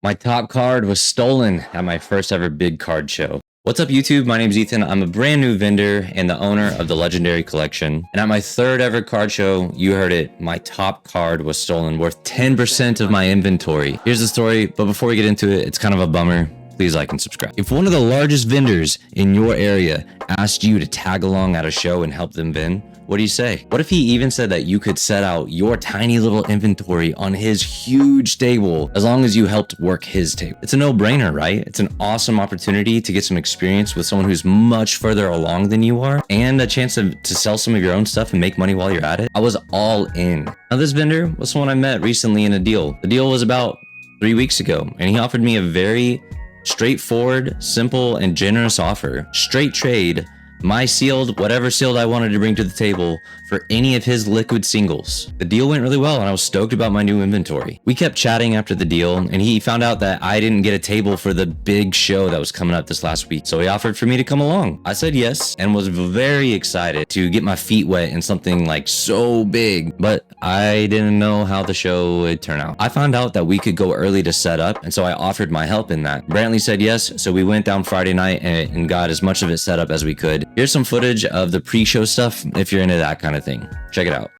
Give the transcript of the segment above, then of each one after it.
My top card was stolen at my first ever big card show. What's up YouTube? My name's Ethan. I'm a brand new vendor and the owner of the Legendary Collection. And at my third ever card show, you heard it, my top card was stolen, worth 10% of my inventory. Here's the story, but before we get into it, it's kind of a bummer. Please like and subscribe. If one of the largest vendors in your area asked you to tag along at a show and help them vend, what do you say? What if he even said that you could set out your tiny little inventory on his huge table as long as you helped work his table? It's a no-brainer, right? It's an awesome opportunity to get some experience with someone who's much further along than you are and a chance to sell some of your own stuff and make money while you're at it. I was all in. Now this vendor was someone I met recently in a deal. The deal was about 3 weeks ago and he offered me a very straightforward, simple, and generous offer. Straight trade, my sealed, whatever sealed I wanted to bring to the table for any of his liquid singles. The deal went really well and I was stoked about my new inventory. We kept chatting after the deal and he found out that I didn't get a table for the big show that was coming up this last week. So he offered for me to come along. I said yes and was very excited to get my feet wet in something like so big, but I didn't know how the show would turn out. I found out that we could go early to set up and so I offered my help in that. Brantley said yes, so we went down Friday night and got as much of it set up as we could. Here's some footage of the pre-show stuff if you're into that kind of thing. Check it out.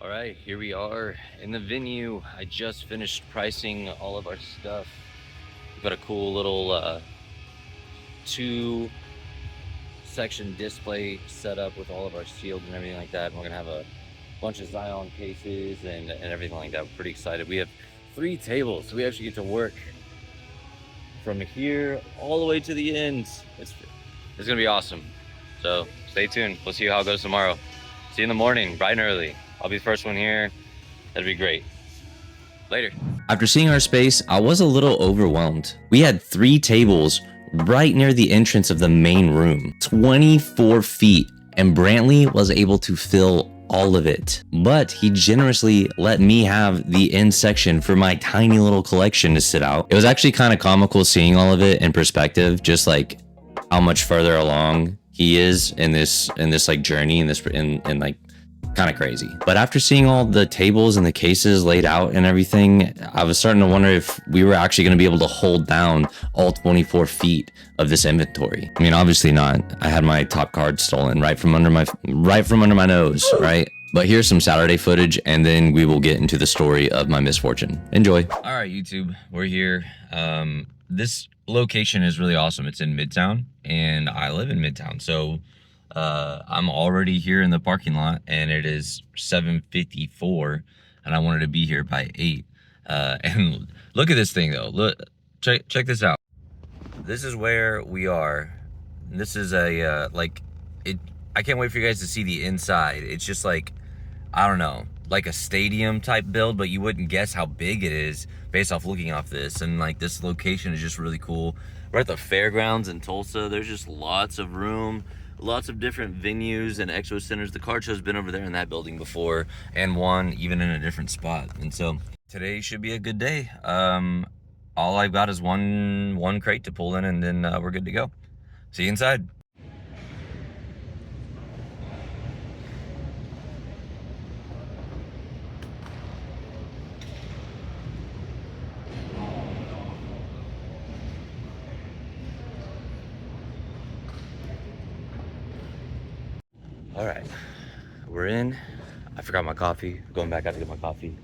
All right, here we are in the venue. I just finished pricing all of our stuff. We've got a cool little 2-section display set up with all of our sealed and everything like that. And we're gonna have a bunch of Zion cases and everything like that. We're pretty excited. We have 3 tables, so we actually get to work from here all the way to the end. It's gonna be awesome. So stay tuned. We'll see how it goes tomorrow. See you in the morning, bright and early. I'll be the first one here. That'd be great. Later. After seeing our space, I was a little overwhelmed. We had 3 tables right near the entrance of the main room, 24 feet, and Brantley was able to fill all of it. But he generously let me have the end section for my tiny little collection to sit out. It was actually kind of comical seeing all of it in perspective, just like how much further along he is in this like journey in like kind of crazy. But after seeing all the tables and the cases laid out and everything, I was starting to wonder if we were actually going to be able to hold down all 24 feet of this inventory. I mean, obviously not. I had my top card stolen right from under my nose, right? But here's some Saturday footage and then we will get into the story of my misfortune. Enjoy. All right, YouTube, we're here. This location is really awesome. It's in Midtown and I live in Midtown. So I'm already here in the parking lot and it is 7:54 and I wanted to be here by 8. And look at this thing though. Look, check this out. This is where we are. This is a I can't wait for you guys to see the inside. It's just like, I don't know, like a stadium type build, but you wouldn't guess how big it is based off looking off this. And like this location is just really cool. We're at the fairgrounds in Tulsa. There's just lots of room, lots of different venues and expo centers. The card show's been over there in that building before and one even in a different spot. And so today should be a good day. All I've got is one crate to pull in and then we're good to go. See you inside. All right, we're in. I forgot my coffee. Going back out to get my coffee.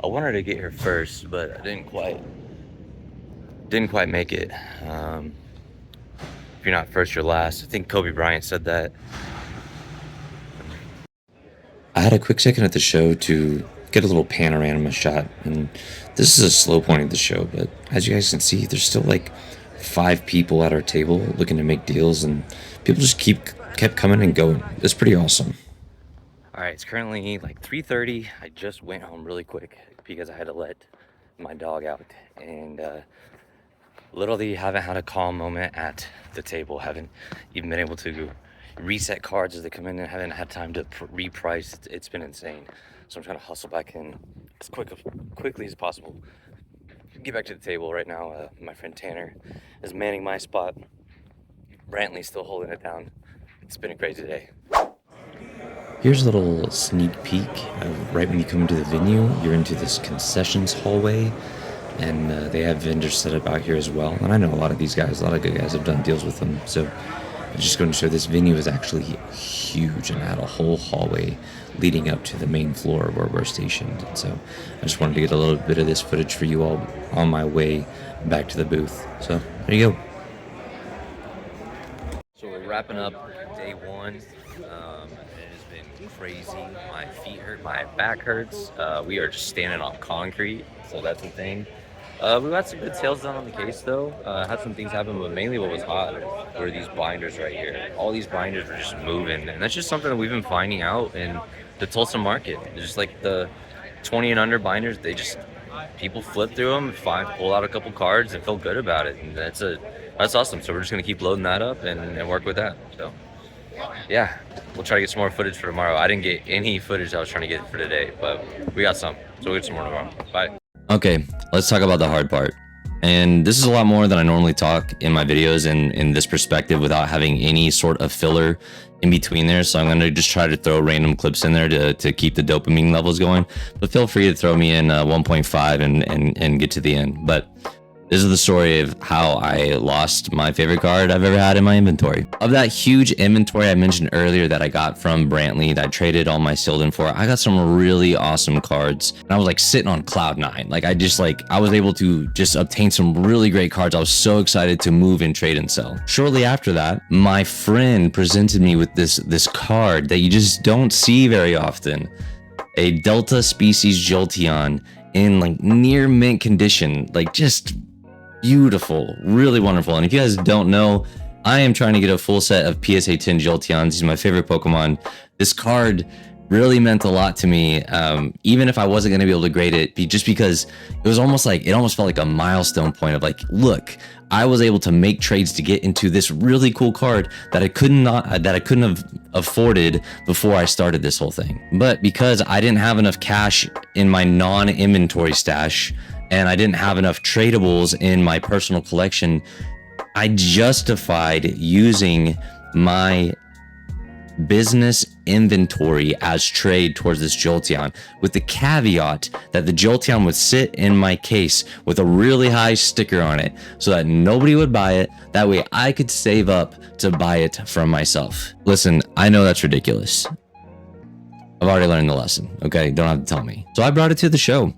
I wanted to get here first, but I didn't quite make it. If you're not first, you're last. I think Kobe Bryant said that. I had a quick second at the show to get a little panorama shot, and this is a slow point of the show, but as you guys can see, there's still like 5 people at our table looking to make deals, and people just kept coming and going. It's pretty awesome. All right, it's currently like 3:30. I just went home really quick because I had to let my dog out, and literally haven't had a calm moment at the table. Haven't even been able to reset cards as they come in and haven't had time to reprice. It's been insane. So I'm trying to hustle back in as quickly as possible. Get back to the table right now. My friend Tanner is manning my spot. Brantley's still holding it down. It's been a crazy day. Here's a little sneak peek of right when you come into the venue. You're into this concessions hallway. and they have vendors set up out here as well. And I know a lot of these guys, a lot of good guys have done deals with them. So I'm just going to show this venue is actually huge and had a whole hallway leading up to the main floor where we're stationed. And so I just wanted to get a little bit of this footage for you all on my way back to the booth. So there you go. So we're wrapping up day one. It has been crazy. My feet hurt, my back hurts. We are just standing on concrete, so that's the thing. We got some good sales done on the case though. Had some things happen, but mainly what was hot were these binders right here. All these binders were just moving, and that's just something that we've been finding out in the Tulsa market. Just like the 20 and under binders, people flip through them, pull out a couple cards, and feel good about it, and that's awesome. So we're just gonna keep loading that up and work with that. So yeah, we'll try to get some more footage for tomorrow. I didn't get any footage I was trying to get for today, but we got some, so we'll get some more tomorrow. Bye. Okay, let's talk about the hard part. And this is a lot more than I normally talk in my videos in this perspective without having any sort of filler in between there. So I'm going to just try to throw random clips in there to keep the dopamine levels going. But feel free to throw me in 1.5 and get to the end. But this is the story of how I lost my favorite card I've ever had in my inventory. Of that huge inventory I mentioned earlier that I got from Brantley that I traded all my sealed in for, I got some really awesome cards. And I was like sitting on cloud nine. Like I was able to just obtain some really great cards. I was so excited to move and trade and sell. Shortly after that, my friend presented me with this card that you just don't see very often. A Delta species Jolteon in like near mint condition, like just beautiful, really wonderful. And if you guys don't know, I am trying to get a full set of PSA 10 Jolteons. He's my favorite Pokemon. This card really meant a lot to me, even if I wasn't going to be able to grade it, just because it almost felt like a milestone point of like, look, I was able to make trades to get into this really cool card that I couldn't have afforded before I started this whole thing. But because I didn't have enough cash in my non-inventory stash, and I didn't have enough tradables in my personal collection, I justified using my business inventory as trade towards this Jolteon, with the caveat that the Jolteon would sit in my case with a really high sticker on it so that nobody would buy it. That way I could save up to buy it from myself. Listen, I know that's ridiculous. I've already learned the lesson, okay? Don't have to tell me. So I brought it to the show.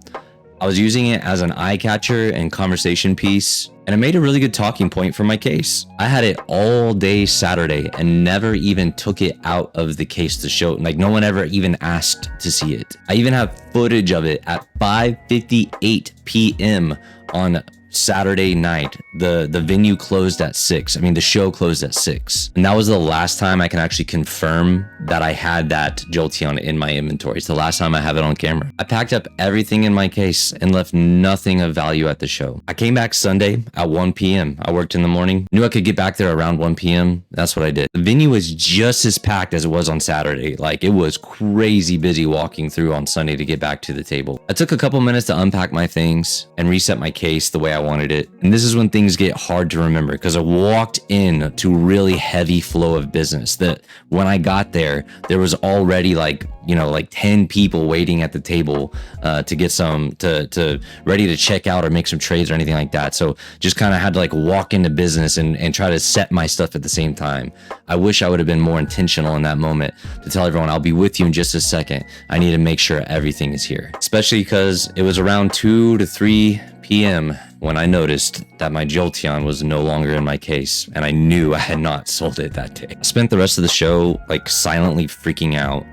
I was using it as an eye catcher and conversation piece, and it made a really good talking point for my case. I had it all day Saturday and never even took it out of the case to show. Like, no one ever even asked to see it. I even have footage of it at 5:58 p.m. on Saturday night. The venue closed at 6. I mean, the show closed at 6. And that was the last time I can actually confirm that I had that Jolteon in my inventory. It's the last time I have it on camera. I packed up everything in my case and left nothing of value at the show. I came back Sunday at 1 p.m. I worked in the morning, knew I could get back there around 1 p.m. That's what I did. The venue was just as packed as it was on Saturday. Like, it was crazy busy walking through on Sunday to get back to the table. I took a couple minutes to unpack my things and reset my case the way I wanted it. And this is when things get hard to remember, because I walked in to really heavy flow of business that when I got there was already like 10 people waiting at the table to get some to ready to check out or make some trades or anything like that. So just kind of had to like walk into business and try to set my stuff at the same time. I wish I would have been more intentional in that moment to tell everyone, I'll be with you in just a second. I need to make sure everything is here, especially because it was around 2 to 3 p.m. when I noticed that my Jolteon was no longer in my case, and I knew I had not sold it that day. I spent the rest of the show like silently freaking out,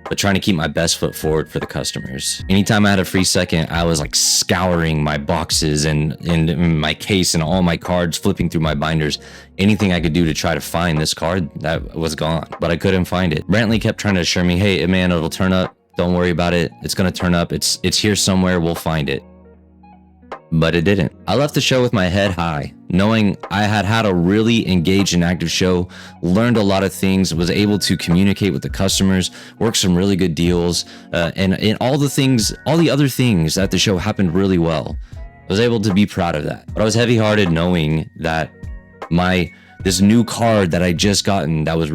but trying to keep my best foot forward for the customers. Anytime I had a free second, I was like scouring my boxes and in my case and all my cards, flipping through my binders, anything I could do to try to find this card that was gone, but I couldn't find it. Brantley kept trying to assure me, hey man, it'll turn up. Don't worry about it. It's gonna turn up. It's here somewhere. We'll find it. But it didn't. I left the show with my head high, knowing I had a really engaged and active show, learned a lot of things, was able to communicate with the customers, work some really good deals, and all the other things at the show happened really well. I was able to be proud of that. But I was heavy-hearted knowing that my This new card that I just gotten that was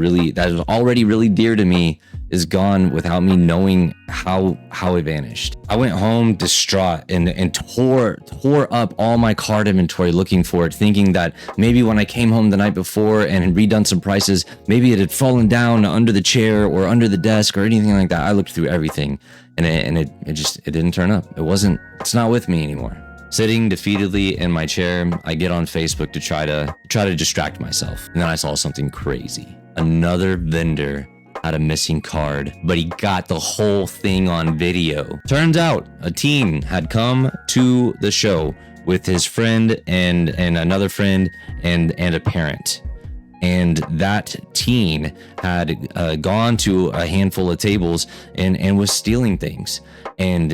already really dear to me is gone without me knowing how it vanished. I went home distraught and tore up all my card inventory looking for it, thinking that maybe when I came home the night before and had redone some prices, maybe it had fallen down under the chair or under the desk or anything like that. I looked through everything and it didn't turn up. It's not with me anymore. Sitting defeatedly in my chair, I get on Facebook to try to distract myself. And then I saw something crazy. Another vendor had a missing card, but he got the whole thing on video. Turns out a teen had come to the show with his friend and another friend and a parent. And that teen had gone to a handful of tables and was stealing things. And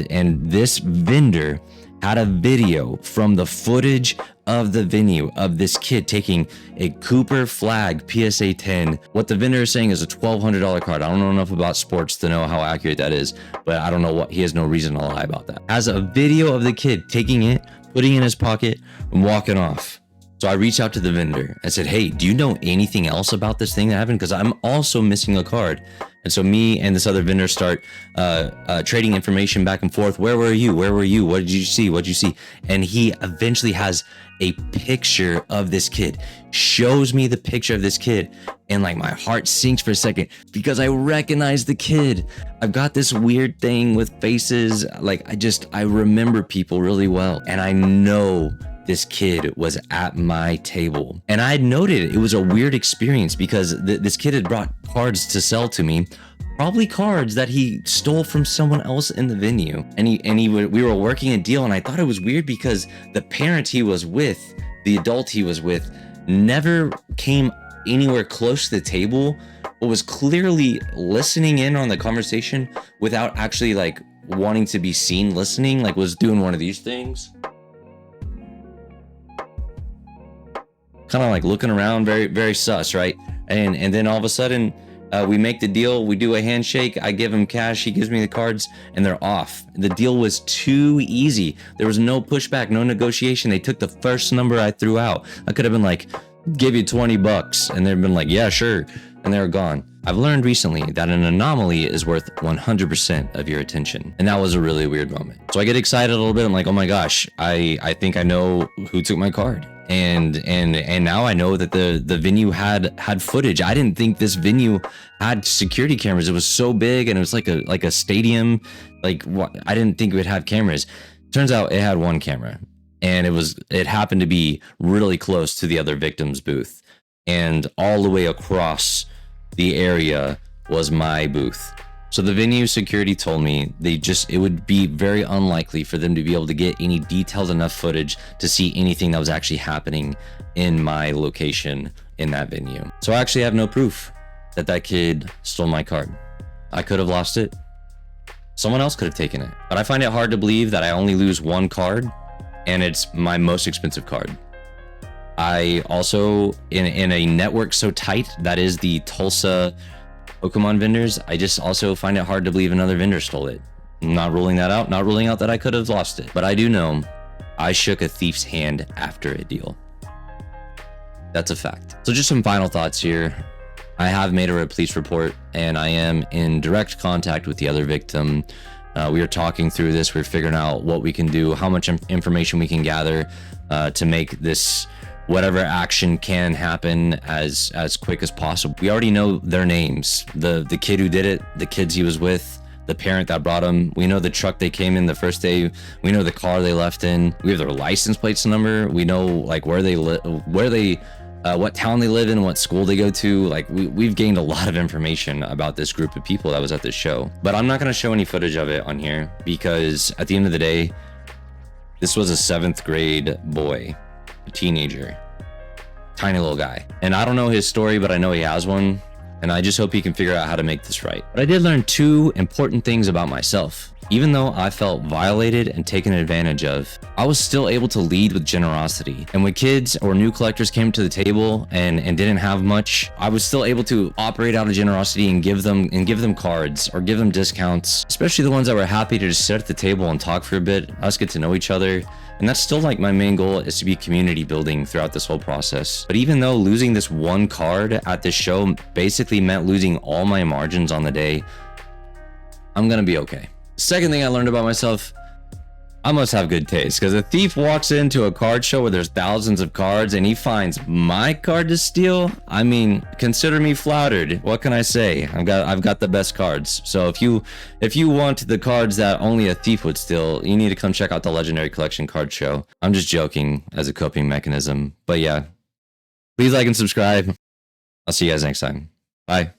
this vendor had a video from the footage of the venue of this kid taking a Cooper Flag PSA 10. What the vendor is saying is a $1,200 card. I don't know enough about sports to know how accurate that is, but I don't know he has no reason to lie about that. Has a video of the kid taking it, putting it in his pocket, and walking off. So I reached out to the vendor. I said, hey, do you know anything else about this thing that happened? Because I'm also missing a card. And so me and this other vendor start trading information back and forth. Where were you? Where were you? What did you see? What did you see? And he eventually has a picture of this kid, shows me the picture of this kid. And like my heart sinks for a second because I recognize the kid. I've got this weird thing with faces. Like I remember people really well. And I know this kid was at my table. And I had noted it was a weird experience because this kid had brought cards to sell to me, probably cards that he stole from someone else in the venue. We were working a deal, and I thought it was weird because the parent he was with, the adult he was with, never came anywhere close to the table, but was clearly listening in on the conversation without actually like wanting to be seen listening, like was doing one of these things. Kind of like looking around, very, very sus, right? And then all of a sudden, we make the deal. We do a handshake. I give him cash. He gives me the cards, and they're off. The deal was too easy. There was no pushback, no negotiation. They took the first number I threw out. I could have been like, give you $20, and they've been like, yeah, sure, and they're gone. I've learned recently that an anomaly is worth 100% of your attention, and that was a really weird moment. So I get excited a little bit. I'm like, oh my gosh, I think I know who took my card. And now I know that the venue had footage. I didn't think this venue had security cameras. It was so big and it was like a stadium. Like I didn't think it would have cameras. Turns out it had one camera, and it happened to be really close to the other victim's booth, and all the way across the area was my booth. So the venue security told me it would be very unlikely for them to be able to get any detailed enough footage to see anything that was actually happening in my location in that venue. So I actually have no proof that kid stole my card. I could have lost it. Someone else could have taken it. But I find it hard to believe that I only lose one card, and it's my most expensive card. I also, in a network so tight that is the Tulsa Pokemon vendors, I just also find it hard to believe another vendor stole it. I'm not ruling that out, not ruling out that I could have lost it. But I do know I shook a thief's hand after a deal. That's a fact. So just some final thoughts here. I have made a police report, and I am in direct contact with the other victim. We are talking through this. We're figuring out what we can do, how much information we can gather to make this whatever action can happen as quick as possible. We already know their names. The kid who did it, the kids he was with, the parent that brought him. We know the truck they came in the first day. We know the car they left in. We have their license plates number. We know like where they live, what town they live in, what school they go to. Like we've gained a lot of information about this group of people that was at this show. But I'm not going to show any footage of it on here because at the end of the day, this was a 7th grade boy, a teenager, tiny little guy. And I don't know his story, but I know he has one. And I just hope he can figure out how to make this right. But I did learn 2 important things about myself. Even though I felt violated and taken advantage of, I was still able to lead with generosity. And when kids or new collectors came to the table and didn't have much, I was still able to operate out of generosity and give them cards or give them discounts, especially the ones that were happy to just sit at the table and talk for a bit, us get to know each other. And that's still like my main goal, is to be community building throughout this whole process. But even though losing this one card at this show basically meant losing all my margins on the day, I'm gonna be okay. Second thing I learned about myself, I must have good taste, because a thief walks into a card show where there's thousands of cards and he finds my card to steal. I mean, consider me flattered. What can I say? I've got the best cards. So if you want the cards that only a thief would steal, you need to come check out the Legendary Collection card show. I'm just joking as a coping mechanism. But yeah, please like and subscribe. I'll see you guys next time. Bye.